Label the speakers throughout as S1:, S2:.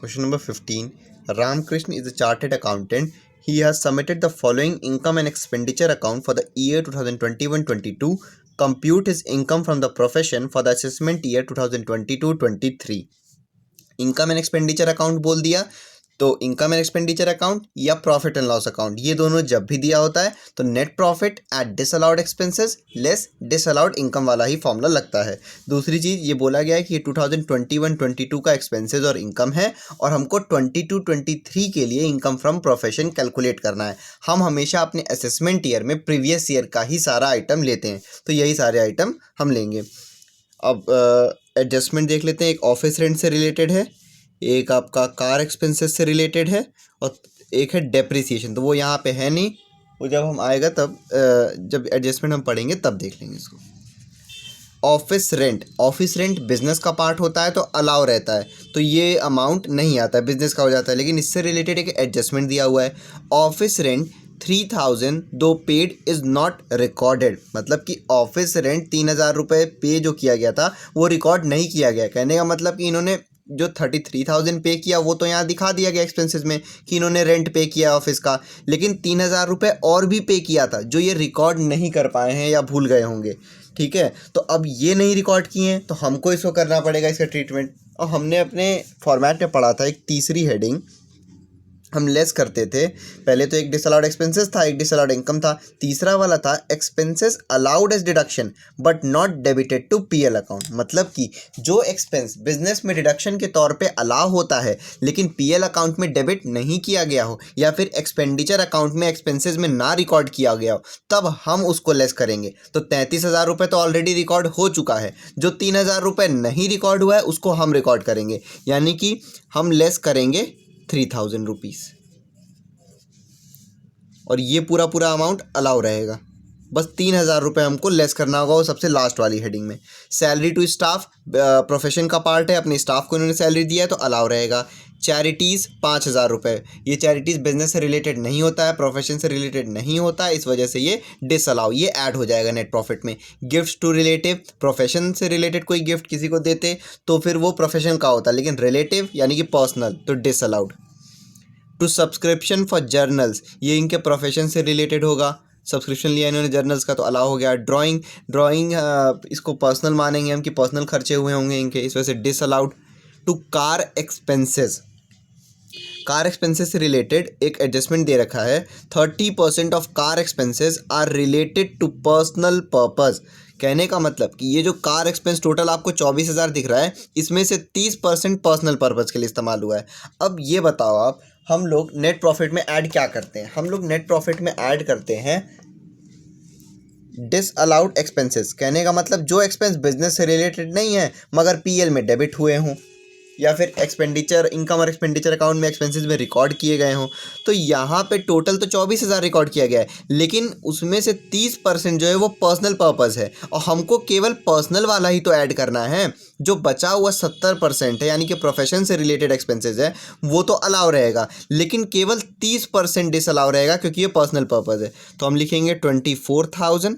S1: Question number 15. Ramkrishna is a chartered accountant. He has submitted the following income and expenditure account for the year 2021-22. Compute his income from the profession for the assessment year 2022-23. Income and expenditure account बोल दिया तो income and expenditure account या profit and loss account, ये दोनों जब भी दिया होता है तो net profit at disallowed expenses less disallowed income वाला ही फॉर्मूला लगता है। दूसरी चीज़ ये बोला गया है कि ये 2021-22 का एक्सपेंसेस और इनकम है और हमको 22-23 के लिए इनकम फ्रॉम प्रोफेशन कैलकुलेट करना है। हम हमेशा अपने असेसमेंट ईयर में प्रीवियस ईयर का ही सारा आइटम लेते हैं, तो यही सारे आइटम हम लेंगे। अब एडजस्टमेंट देख लेते हैं। एक ऑफिस रेंट से रिलेटेड है, एक आपका कार एक्सपेंसेस से रिलेटेड है और एक है डेप्रिसिएशन। तो वो यहाँ पे है नहीं, वो जब हम आएगा तब जब एडजस्टमेंट हम पढ़ेंगे तब देख लेंगे इसको। ऑफिस रेंट बिजनेस का पार्ट होता है तो अलाउ रहता है, तो ये अमाउंट नहीं आता है, बिजनेस का हो जाता है। लेकिन इससे रिलेटेड एक एडजस्टमेंट दिया हुआ है। ऑफिस रेंट 3000 दो पेड इज़ नॉट रिकॉर्डेड, मतलब कि ऑफिस रेंट 3000 रुपये पे जो किया गया था वो रिकॉर्ड नहीं किया गया। कहने का मतलब कि इन्होंने जो 33,000 पे किया वो तो यहाँ दिखा दिया गया एक्सपेंसेस में कि इन्होंने रेंट पे किया ऑफिस का, लेकिन 3000 रुपये और भी पे किया था जो ये रिकॉर्ड नहीं कर पाए हैं या भूल गए होंगे। ठीक है, तो अब ये नहीं रिकॉर्ड किए हैं तो हमको इसको करना पड़ेगा इसका ट्रीटमेंट। और हमने अपने फॉर्मेट में पढ़ा था एक तीसरी हेडिंग हम लेस करते थे। पहले तो एक डिसअलाउड एक्सपेंसेस था, एक डिसअलाउड इनकम था, तीसरा वाला था expenses allowed as deduction but not debited to PL account. मतलब कि जो एक्सपेंस बिजनेस में डिडक्शन के तौर पे अलाउ होता है लेकिन पीएल अकाउंट में डेबिट नहीं किया गया हो या फिर एक्सपेंडिचर अकाउंट में एक्सपेंसेस में ना रिकॉर्ड किया गया हो, तब हम उसको लेस करेंगे। तो 33,000 रुपये तो ऑलरेडी रिकॉर्ड हो चुका है, जो 3,000 रुपये नहीं रिकॉर्ड हुआ है उसको हम रिकॉर्ड करेंगे, यानी कि हम लेस करेंगे 3,000 रुपीज़ और ये पूरा अमाउंट अलाउ रहेगा। बस 3,000 रुपये हमको लेस करना होगा, वो सबसे लास्ट वाली हेडिंग में। सैलरी टू स्टाफ प्रोफेशन का पार्ट है, अपने स्टाफ को इन्होंने सैलरी दिया है तो अलाउ रहेगा। चैरिटीज़ 5,000 रुपये, ये चैरिटीज़ बिजनेस से रिलेटेड नहीं होता है, प्रोफेशन से रिलेटेड नहीं होता है, इस वजह से ये डिसअलाउ, ये ऐड हो जाएगा नेट प्रॉफिट में। गिफ्ट टू रिलेटिव, प्रोफेशन से रिलेटेड कोई गिफ्ट किसी को देते तो फिर वो प्रोफेशन का होता, लेकिन रिलेटिव यानी कि पर्सनल तो disallowed. To subscription for journals, ये इनके प्रोफेशन से रिलेटेड होगा, सब्सक्रिप्शन लिया इन्होंने जर्नल्स का तो अलाउ हो गया। ड्राइंग इसको पर्सनल मानेंगे हम कि पर्सनल खर्चे हुए होंगे इनके, इस वजह से डिसअलाउड। टू कार एक्सपेंसेस से रिलेटेड एक एडजस्टमेंट दे रखा है। 30% of car expenses are related to personal purpose. कहने का मतलब कि ये जो कार एक्सपेंस टोटल आपको 24,000 दिख रहा है, इसमें से 30% पर्सनल पर्पस के लिए इस्तेमाल हुआ है। अब ये बताओ आप, हम लोग नेट प्रॉफिट में ऐड क्या करते हैं? हम लोग नेट प्रॉफिट में ऐड करते हैं डिसअलाउड एक्सपेंसेस। कहने का मतलब जो एक्सपेंस बिजनेस से रिलेटेड नहीं है मगर पीएल में डेबिट हुए हों या फिर एक्सपेंडिचर इनकम और एक्सपेंडिचर अकाउंट में एक्सपेंसेस में रिकॉर्ड किए गए हों। तो यहाँ पे टोटल तो 24,000 रिकॉर्ड किया गया है, लेकिन उसमें से 30% जो है वो पर्सनल पर्पस है और हमको केवल पर्सनल वाला ही तो ऐड करना है। जो बचा हुआ 70% है यानी कि प्रोफेशन से रिलेटेड एक्सपेंसेस है वो तो अलाउ रहेगा, लेकिन केवल 30% डिसअलाउ रहेगा क्योंकि ये पर्सनल पर्पस है। तो हम लिखेंगे 24,000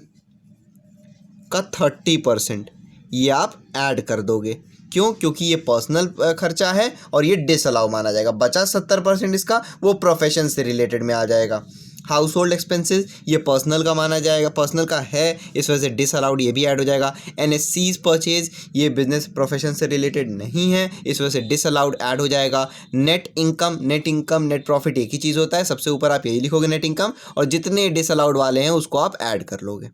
S1: का 30% ये आप ऐड कर दोगे। क्यों? क्योंकि ये पर्सनल खर्चा है और ये डिसअलाउ माना जाएगा। बचा 70% इसका वो प्रोफेशन से रिलेटेड में आ जाएगा। हाउस होल्ड एक्सपेंसेस ये पर्सनल का माना जाएगा, पर्सनल का है, इस वजह से डिसअलाउड ये भी ऐड हो जाएगा। एनएससीज परचेज ये बिजनेस प्रोफेशन से रिलेटेड नहीं है, इस वजह से डिसअलाउड ऐड हो जाएगा। नेट इनकम नेट प्रॉफिट एक ही चीज़ होता है, सबसे ऊपर आप यही लिखोगे नेट इनकम, और जितने डिसअलाउड वाले हैं उसको आप ऐड कर लोगे।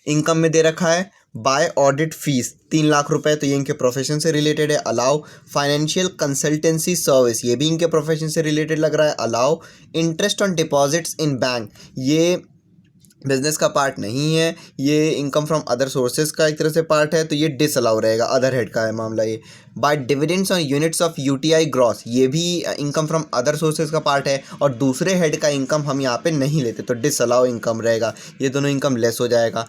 S1: इनकम में दे रखा है बाय ऑडिट फीस 3 लाख रुपए, तो ये इनके प्रोफेशन से रिलेटेड है, अलाउ। फाइनेंशियल कंसल्टेंसी सर्विस ये भी इनके प्रोफेशन से रिलेटेड लग रहा है, allow. Interest on deposits in bank ये बिजनेस का पार्ट नहीं है, ये इनकम फ्रॉम अदर सोर्सेज का एक तरह से पार्ट है, तो ये डिसअलाउ रहेगा, अदर हेड का है मामला ये। By dividends on units of UTI gross ये भी इनकम फ्रॉम अदर सोर्सेज का पार्ट है और दूसरे हेड का इनकम हम यहाँ पे नहीं लेते, तो डिसअलाउ इनकम रहेगा, ये दोनों इनकम लेस हो जाएगा।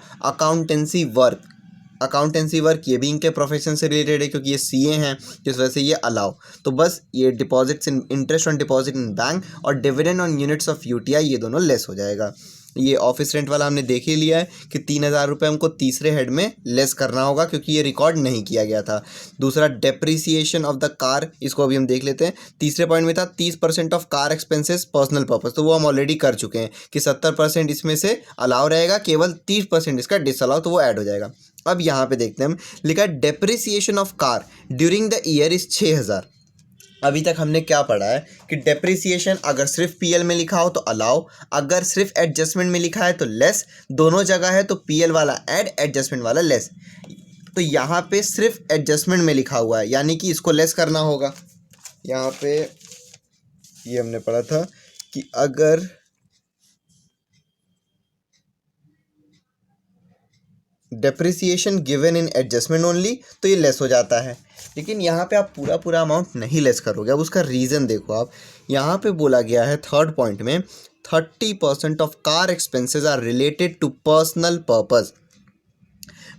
S1: अकाउंटेंसी वर्क ये भी इनके प्रोफेशन से रिलेटेड है क्योंकि ये सीए हैं, जिस वजह से ये अलाउ। तो बस ये deposits in interest on deposit in bank और dividend on units of UTI ये दोनों लेस हो जाएगा। ये ऑफिस रेंट वाला हमने देख ही लिया है कि 3,000 रुपये हमको तीसरे हेड में लेस करना होगा क्योंकि ये रिकॉर्ड नहीं किया गया था। दूसरा डेप्रिसिएशन ऑफ द कार, इसको अभी हम देख लेते हैं। तीसरे पॉइंट में था 30% of car expenses personal purpose, तो वो हम ऑलरेडी कर चुके हैं कि 70% इसमें से अलाउ रहेगा, केवल 30% इसका डिसअलाउ, तो वो ऐड हो जाएगा। अब यहाँ पे देखते हैं हम, लिखा है depreciation of car during the year is 6,000। अभी तक हमने क्या पढ़ा है कि डेप्रिसिएशन अगर सिर्फ पीएल में लिखा हो तो अलाउ, अगर सिर्फ एडजस्टमेंट में लिखा है तो लेस, दोनों जगह है तो पीएल वाला ऐड, एडजस्टमेंट वाला लेस। तो यहाँ पे सिर्फ एडजस्टमेंट में लिखा हुआ है, यानी कि इसको लेस करना होगा। यहाँ पे ये हमने पढ़ा था कि अगर depreciation given in adjustment only तो ये लेस हो जाता है, लेकिन यहाँ पे आप पूरा पूरा अमाउंट नहीं लेस करोगे। अब उसका रीज़न देखो आप, यहाँ पे बोला गया है थर्ड पॉइंट में 30% of car expenses are related to personal purpose.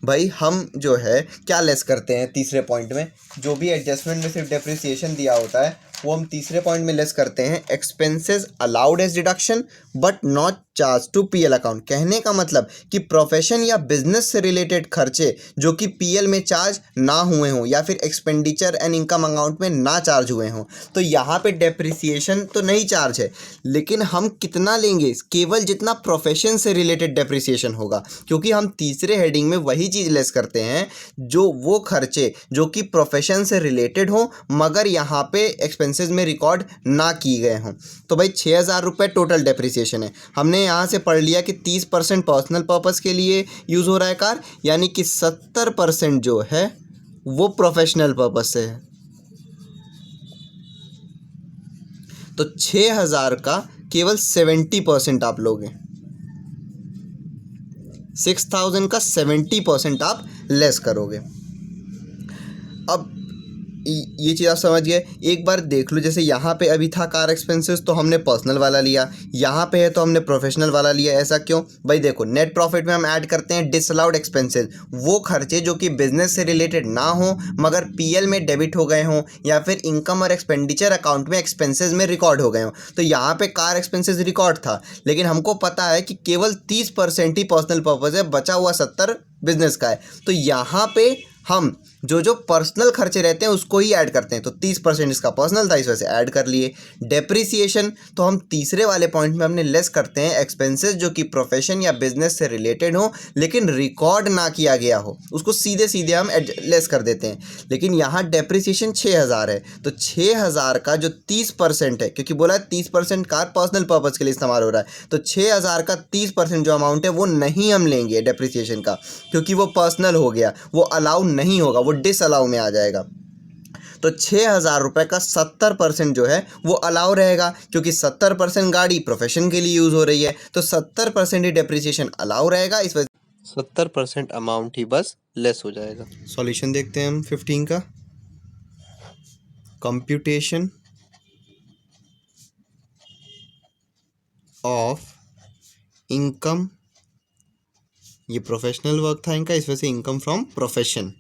S1: भाई हम जो है क्या लेस करते हैं तीसरे पॉइंट में, जो भी एडजस्टमेंट में सिर्फ डेप्रिसिएशन दिया होता है वो हम तीसरे पॉइंट में लेस करते हैं expenses allowed as deduction but not charge to PL account. कहने का मतलब कि प्रोफेशन या बिजनेस से रिलेटेड खर्चे जो कि पीएल में चार्ज ना हुए हों या फिर एक्सपेंडिचर एंड इनकम अकाउंट में ना चार्ज हुए हों, तो यहाँ पे डेप्रिसिएशन तो नहीं चार्ज है, लेकिन हम कितना लेंगे, केवल जितना प्रोफेशन से रिलेटेड डेप्रिसिएशन होगा, क्योंकि हम तीसरे हेडिंग में वही चीज़ लेस करते हैं जो वो खर्चे जो कि प्रोफेशन से रिलेटेड हों मगर यहाँ पे एक्सपेंसेस में रिकॉर्ड ना किए गए हों। तो भाई 6,000 रुपये टोटल डेप्रिसिएशन है। हमने यहाँ से पढ़ लिया कि 30% पर्सनल पर्पस के लिए यूज़ हो रहा है कार, यानी कि 70% जो है वो प्रोफेशनल पर्पस से है। तो 6,000 का केवल 70% आप लोगे, 6,000 का 70% आप लेस करोगे। अब ये चीज़ आप समझ गए। एक बार देख लो, जैसे यहाँ पे अभी था कार एक्सपेंसेस तो हमने पर्सनल वाला लिया, यहाँ पे है तो हमने प्रोफेशनल वाला लिया। ऐसा क्यों भाई? देखो नेट प्रॉफिट में हम ऐड करते हैं डिसअलाउड एक्सपेंसेस, वो खर्चे जो कि बिजनेस से रिलेटेड ना हो मगर पीएल में डेबिट हो गए हों या फिर इनकम और एक्सपेंडिचर अकाउंट में एक्सपेंसेस में रिकॉर्ड हो गए हों। तो यहाँ पे कार एक्सपेंसेस रिकॉर्ड था, लेकिन हमको पता है कि केवल 30% ही पर्सनल पर्पज है, बचा हुआ 70 बिजनेस का है। तो यहाँ पे हम जो पर्सनल खर्चे रहते हैं उसको ही ऐड करते हैं। तो 30% इसका पर्सनल था, इस वजह से ऐड कर लिए। डेप्रिसिएशन तो हम तीसरे वाले पॉइंट में हमने लेस करते हैं एक्सपेंसेस जो कि प्रोफेशन या बिजनेस से रिलेटेड हो लेकिन रिकॉर्ड ना किया गया हो, उसको सीधे सीधे हम लेस कर देते हैं। लेकिन यहाँ डेप्रिसिएशन 6,000 है, तो 6,000 का जो 30% है, क्योंकि बोला 30% कार पर्सनल पर्पज़ के लिए इस्तेमाल हो रहा है, तो 6,000 का 30% जो अमाउंट है वो नहीं हम लेंगे डेप्रिसिएशन का, क्योंकि वो पर्सनल हो गया, वो अलाउ नहीं होगा, वो डिसअलाउ में आ जाएगा। तो 6,000 रुपये का 70% जो है वो अलाउ रहेगा, क्योंकि 70% गाड़ी प्रोफेशन के लिए यूज़ हो रही है, तो 70% ही डेप्रिसिएशन अलाउ रहेगा, इस वजह 70% अमाउंट ही बस लेस हो जाएगा। सॉल्यूशन देखते हैं हम 15 का। कंप्यूटेशन ऑफ इनकम, ये प्रोफेशनल वर्क था इनका, इस वजह से इनकम फ्रॉम प्रोफेशन।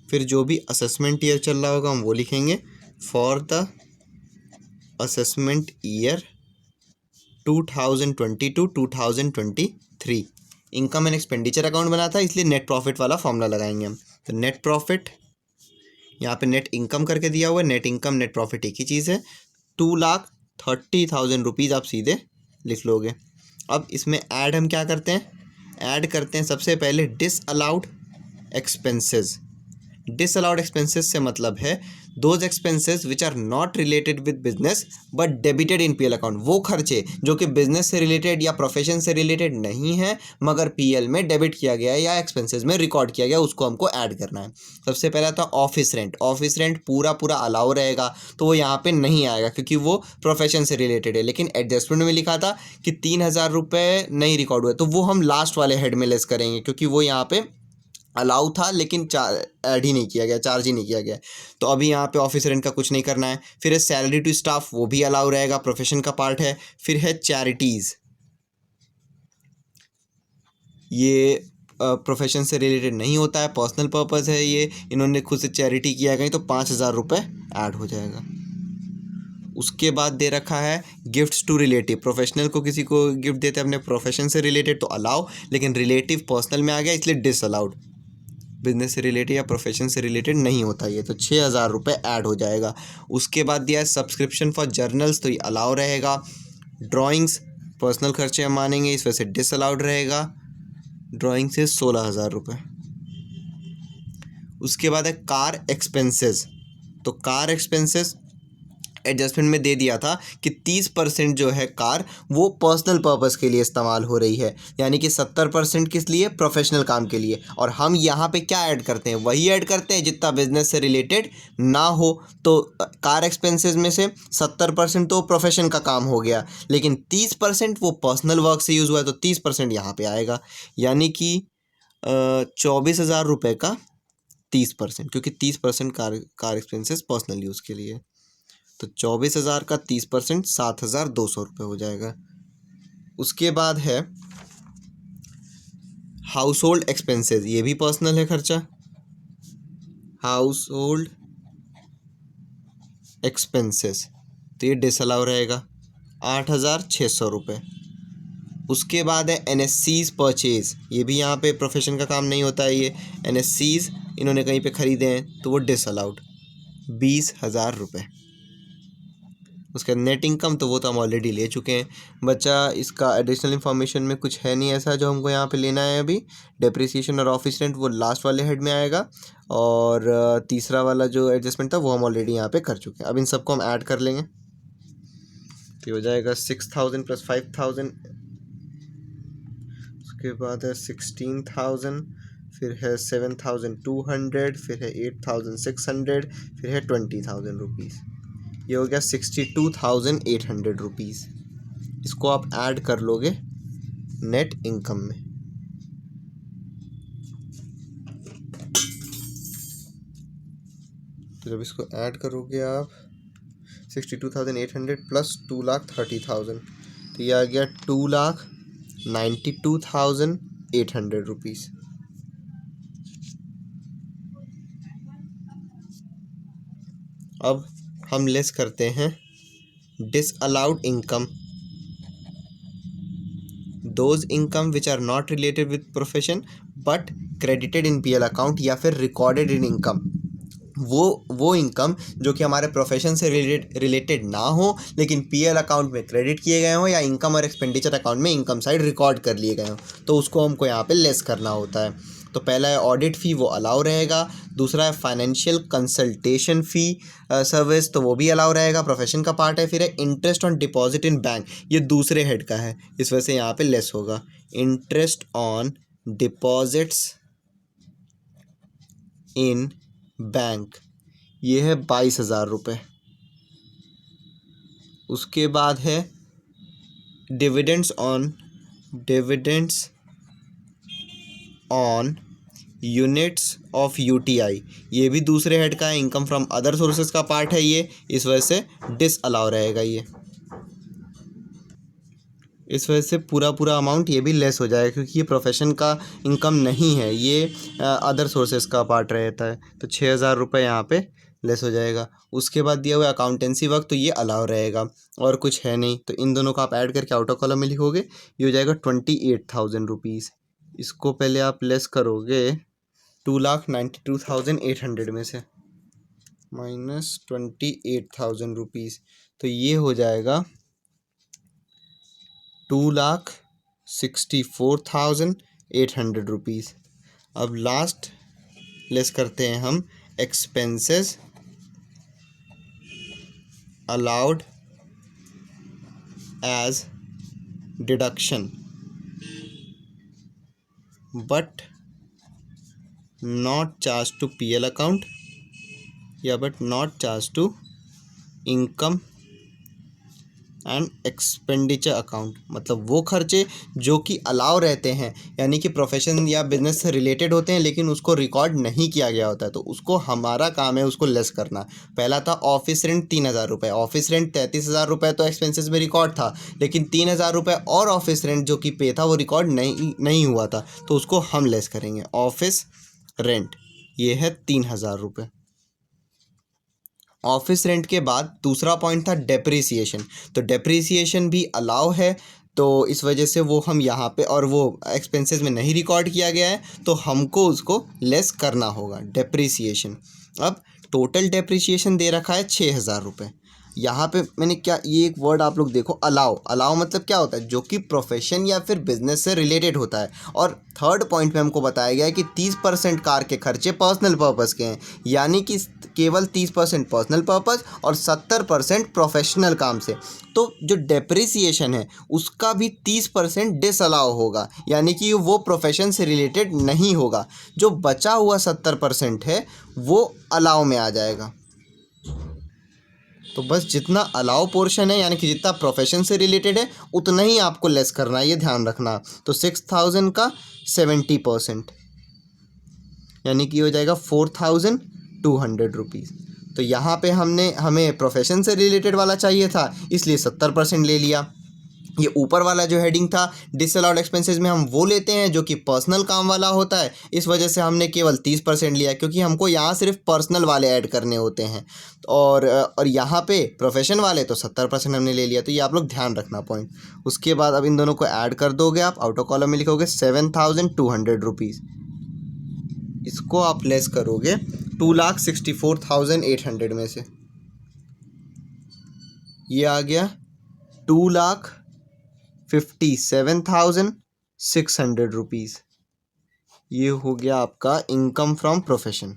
S1: फिर जो भी असेसमेंट ईयर चल रहा होगा हम वो लिखेंगे, for the assessment year 2022-2023। Income and expenditure account बना था, इसलिए नेट प्रॉफिट वाला फॉर्मूला लगाएंगे हम। तो नेट प्रॉफिट, यहाँ पे नेट इनकम करके दिया हुआ है, नेट इनकम नेट प्रॉफिट एक ही चीज़ है। 2,30,000 रुपीज़ आप सीधे लिख लोगे। अब इसमें ऐड हम क्या करते हैं, ऐड करते हैं सबसे पहले डिसअलाउड एक्सपेंसेस। डिसअलाउड एक्सपेंसेस से मतलब है those expenses which are not related with business but debited in PL account. वो खर्चे जो कि बिजनेस से रिलेटेड या प्रोफेशन से रिलेटेड नहीं है मगर पीएल में डेबिट किया गया है या एक्सपेंसेस में रिकॉर्ड किया गया, उसको हमको ऐड करना है। सबसे पहला था ऑफिस रेंट। ऑफिस रेंट पूरा पूरा अलाउ रहेगा, तो वो यहाँ पे नहीं आएगा क्योंकि वो प्रोफेशन से रिलेटेड है, लेकिन एडजस्टमेंट में लिखा था कि 3,000 रुपये नहीं रिकॉर्ड हुए, तो वो हम लास्ट वाले हेड में लेस करेंगे क्योंकि वो यहाँ पे अलाउ था लेकिन ऐड ही नहीं किया गया, चार्ज ही नहीं किया गया। तो अभी यहाँ पे ऑफिस रेंट का कुछ नहीं करना है। फिर है सैलरी टू स्टाफ, वो भी अलाउ रहेगा, प्रोफेशन का पार्ट है। फिर है चैरिटीज़, ये प्रोफेशन से रिलेटेड नहीं होता है, पर्सनल पर्पस है, ये इन्होंने खुद से चैरिटी किया गई, तो 5,000 रुपये ऐड हो जाएगा। उसके बाद दे रखा है गिफ्ट्स टू रिलेटिव, प्रोफेशनल को किसी को गिफ्ट देते हैं अपने प्रोफेशन से रिलेटेड तो अलाउ, लेकिन रिलेटिव पर्सनल में आ गया इसलिए डिसअलाउड। बिजनेस से रिलेटेड या प्रोफेशन से रिलेटेड नहीं होता ये, तो 6,000 रुपये ऐड हो जाएगा। उसके बाद दिया है सब्सक्रिप्शन फॉर जर्नल्स, तो ये अलाउ रहेगा। ड्राइंग्स पर्सनल खर्चे हम मानेंगे, इस वजह से डिसअलाउड रहेगा। ड्राइंग से 16,000 रुपये। उसके बाद है कार एक्सपेंसेस, तो कार एक्सपेंसेस एडजस्टमेंट में दे दिया था कि 30% जो है कार वो पर्सनल पर्पस के लिए इस्तेमाल हो रही है, यानी कि 70% किस लिए, प्रोफेशनल काम के लिए। और हम यहाँ पे क्या ऐड करते हैं, वही ऐड करते हैं जितना बिजनेस से रिलेटेड ना हो। तो कार एक्सपेंसेस में से 70% तो प्रोफेशन का काम हो गया, लेकिन 30% वो पर्सनल वर्क से यूज़ हुआ है, तो 30% यहाँ पे आएगा, यानी कि 24,000 रुपये का 30%, क्योंकि 30% कार एक्सपेंसेस पर्सनल यूज़ के लिए। तो 24,000 का 30% 7,200 रुपये हो जाएगा। उसके बाद है हाउस होल्ड एक्सपेंसेस, ये भी पर्सनल है खर्चा। हाउस होल्ड एक्सपेंसेस तो ये डिसअलाउ रहेगा, 8,600 रुपये। उसके बाद है NSCs परचेज, ये भी यहाँ पे प्रोफेशन का काम नहीं होता है, ये NSCs इन्होंने कहीं पे ख़रीदे हैं तो वो डिसअलाउड, 20,000 रुपये। उसका नेट इनकम तो वो तो हम ऑलरेडी ले चुके हैं, बच्चा इसका एडिशनल इन्फॉर्मेशन में कुछ है नहीं ऐसा जो हमको यहाँ पे लेना है अभी। डेप्रिसिएशन और ऑफिस रेंट वो लास्ट वाले हेड में आएगा, और तीसरा वाला जो एडजस्टमेंट था वो हम ऑलरेडी यहाँ पे कर चुके हैं। अब इन सबको हम ऐड कर लेंगे तो हो जाएगा 6,000 + 5,000, उसके बाद है 16,000, फिर है 7,200, फिर है 8,600, फिर है 20,000 रुपीज़। ये हो गया 62,800 रुपीज़। इसको आप ऐड कर लोगे नेट इनकम में। तो जब इसको ऐड करोगे आप 62,800 + 2,30,000, तो ये आ गया 2,92,800 रुपीज़। अब हम लेस करते हैं disallowed income, those income which are not related with profession but credited in PL account या फिर रिकॉर्डेड इन इनकम। वो इनकम जो कि हमारे प्रोफेशन से रिलेटेड ना हो, लेकिन PL अकाउंट में क्रेडिट किए गए हों, या इनकम और एक्सपेंडिचर अकाउंट में इनकम साइड रिकॉर्ड कर लिए गए हों, तो उसको हमको यहाँ पे लेस करना होता है। तो पहला है ऑडिट फ़ी, वो अलाउ रहेगा। दूसरा है फाइनेंशियल कंसल्टेशन फ़ी सर्विस, तो वो भी अलाउ रहेगा, प्रोफेशन का पार्ट है। फिर है interest on deposit in bank, ये दूसरे हेड का है, इस वजह से यहाँ पे लेस होगा। Interest on deposits in bank, ये है 22,000 रुपये। उसके बाद है dividends on units of UTI, ये भी दूसरे हेड का है, इनकम फ्रॉम अदर सोर्सेज का पार्ट है ये, इस वजह से डिसअलाउ रहेगा ये। इस वजह से पूरा अमाउंट ये भी लेस हो जाएगा, क्योंकि ये प्रोफेशन का इनकम नहीं है, ये अदर सोर्सेज का पार्ट रहता है। तो 6,000 रुपये यहाँ पे लेस हो जाएगा। उसके बाद दिया हुआ अकाउंटेंसी वर्क, तो ये अलाउ रहेगा, और कुछ है नहीं। तो इन दोनों को आप ऐड करके आउटर कॉलम में लिखोगे, ये हो जाएगा 28,000 रुपीज़। इसको पहले आप लेस करोगे 2,92,800 में से माइनस 28,000 रुपीज़, तो ये हो जाएगा 2,64,800 रुपीज़। अब लास्ट लेस करते हैं हम expenses allowed as deduction but not charge to PL account, या but not charge to income and expenditure account, मतलब वो खर्चे जो कि अलाउ रहते हैं, यानी कि प्रोफेशन या बिजनेस से रिलेटेड होते हैं, लेकिन उसको रिकॉर्ड नहीं किया गया होता है, तो उसको हमारा काम है उसको लेस करना। पहला था ऑफिस रेंट 3,000 रुपये, ऑफिस रेंट 33,000 रुपये तो एक्सपेंसेस में रिकॉर्ड था, लेकिन 3,000 रुपये और ऑफिस रेंट जो कि पे था वो रिकॉर्ड नहीं हुआ था, तो उसको हम लेस करेंगे। ऑफिस रेंट ये है 3,000 रुपये। ऑफिस रेंट के बाद दूसरा पॉइंट था डेप्रिसिएशन। तो डेप्रिसिएशन भी अलाउ है, तो इस वजह से वो हम यहाँ पे, और वो एक्सपेंसेस में नहीं रिकॉर्ड किया गया है तो हमको उसको लेस करना होगा डेप्रिसिएशन। अब टोटल डेप्रिसिएशन दे रखा है 6,000 रुपये। यहाँ पे मैंने क्या, ये एक वर्ड आप लोग देखो, अलाउ। अलाउ मतलब क्या होता है, जो कि प्रोफेशन या फिर बिजनेस से रिलेटेड होता है। और थर्ड पॉइंट में हमको बताया गया है कि 30% कार के खर्चे पर्सनल पर्पज़ के हैं, यानी कि केवल 30% पर्सनल पर्पज़ और 70% प्रोफेशनल काम से। तो जो डेप्रिसिएशन है उसका भी 30% डिसअलाउ होगा, यानी कि वो प्रोफेशन से रिलेटेड नहीं होगा। जो बचा हुआ 70% है वो अलाउ में आ जाएगा। तो बस जितना अलाउ पोर्शन है, यानी कि जितना प्रोफेशन से रिलेटेड है, उतना ही आपको लेस करना है, ये ध्यान रखना। तो 6,000 का 70%, यानी कि हो जाएगा 4,200 रुपीज़। तो यहाँ पे हमें प्रोफेशन से रिलेटेड वाला चाहिए था, इसलिए 70% ले लिया। ये ऊपर वाला जो हेडिंग था डिसअलाउड एक्सपेंसेस में, हम वो लेते हैं जो कि पर्सनल काम वाला होता है, इस वजह से हमने केवल 30% लिया, क्योंकि हमको यहाँ सिर्फ पर्सनल वाले ऐड करने होते हैं। और यहाँ पे प्रोफेशन वाले तो 70% हमने ले लिया। तो ये आप लोग ध्यान रखना पॉइंट। उसके बाद अब इन दोनों को ऐड कर दोगे आप, आउटर कॉलम में लिखोगे 7,200 रुपीज़। इसको आप लेस करोगे 2,64,800 में से। ये आ गया 2,57,600 रुपीज़। ये हो गया आपका इनकम फ्रॉम प्रोफेशन।